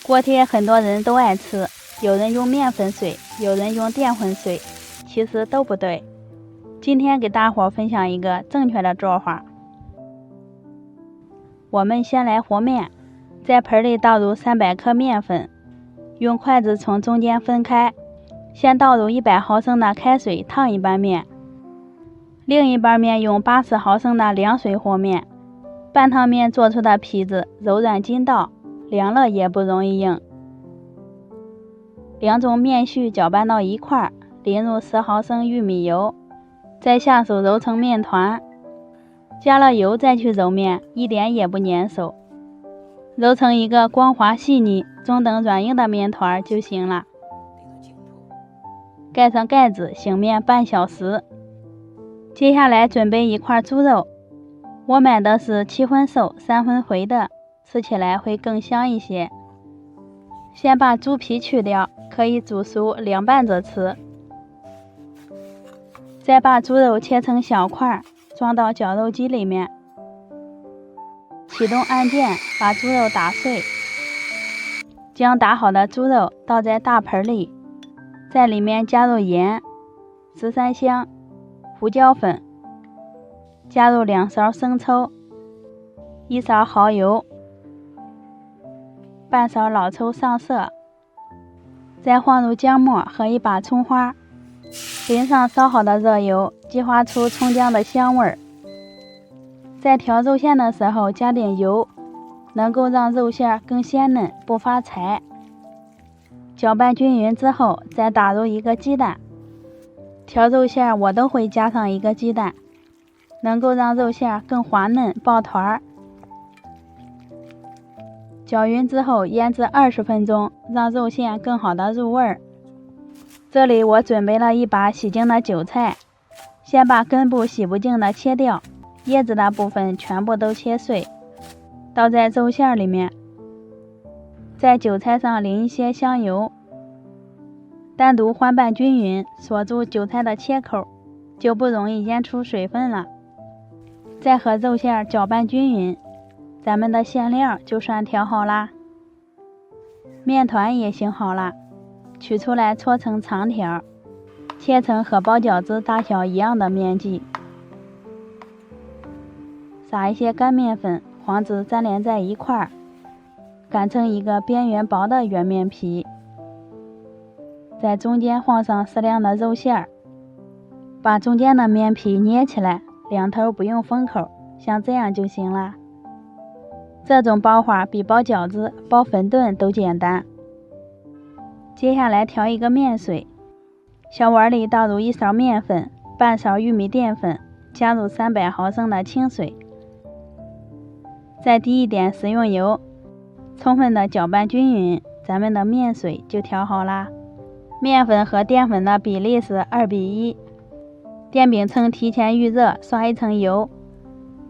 锅贴很多人都爱吃，有人用面粉水，有人用淀粉水，其实都不对。今天给大伙分享一个正确的做法。我们先来和面，在盆里倒入300克面粉，用筷子从中间分开，先倒入100毫升的开水烫一半面，另一半面用80毫升的凉水和面。半汤面做出的皮子柔软筋道，凉了也不容易硬。两种面絮搅拌到一块，淋入10毫升玉米油，再下手揉成面团。加了油再去揉面，一点也不粘手，揉成一个光滑细腻、中等软硬的面团就行了。盖上盖子，醒面半小时。接下来准备一块猪肉，我买的是7分瘦3分肥的，吃起来会更香一些。先把猪皮去掉，可以煮熟凉拌着吃。再把猪肉切成小块，装到绞肉机里面，启动按键，把猪肉打碎。将打好的猪肉倒在大盆里，在里面加入盐、十三香、胡椒粉，加入2勺生抽、1勺蚝油、半勺老抽上色，再放入姜末和1把葱花，淋上烧好的热油，激发出葱姜的香味儿。在调肉馅的时候加点油，能够让肉馅更鲜嫩不发柴。搅拌均匀之后，再打入1个鸡蛋。调肉馅我都会加上1个鸡蛋，能够让肉馅更滑嫩爆团。搅匀之后腌制20分钟，让肉馅更好的入味儿。这里我准备了1把洗净的韭菜，先把根部洗不净的切掉，叶子的部分全部都切碎，倒在肉馅里面，在韭菜上淋一些香油，单独翻拌均匀，锁住韭菜的切口，就不容易腌出水分了。再和肉馅搅拌均匀，咱们的馅料就算调好啦。面团也醒好了，取出来搓成长条，切成和包饺子大小一样的面剂，撒一些干面粉，防止粘连在一块，擀成一个边缘薄的圆面皮，在中间放上适量的肉馅，把中间的面皮捏起来，两头不用封口，像这样就行了。这种包法比包饺子、包粉炖都简单。接下来调一个面水，小碗里倒入1勺面粉、半勺玉米淀粉，加入300毫升的清水，再滴一点食用油，充分的搅拌均匀，咱们的面水就调好啦。面粉和淀粉的比例是2比1，电饼铛提前预热，刷一层油，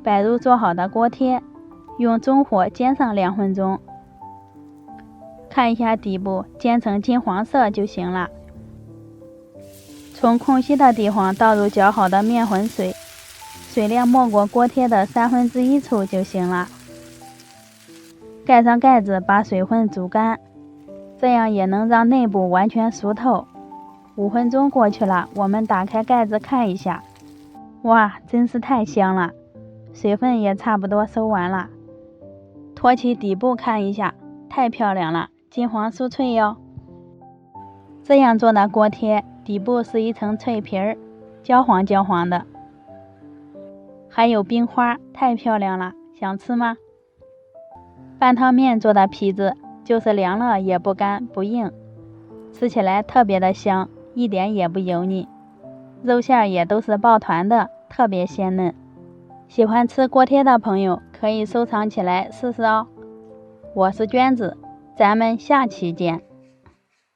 摆入做好的锅贴，用中火煎上2分钟，看一下底部，煎成金黄色就行了。从空隙的地方倒入搅好的面混水，水量没过锅贴的1/3处就行了。盖上盖子，把水分煮干，这样也能让内部完全熟透。5分钟过去了，我们打开盖子看一下，哇，真是太香了，水分也差不多收完了。托起底部看一下，太漂亮了，金黄酥脆哟。这样做的锅贴底部是一层脆皮儿，焦黄焦黄的，还有冰花，太漂亮了，想吃吗？半汤面做的皮子就是凉了也不干不硬，吃起来特别的香，一点也不油腻，肉馅也都是抱团的，特别鲜嫩。喜欢吃锅贴的朋友可以收藏起来试试哦。我是娟子，咱们下期见。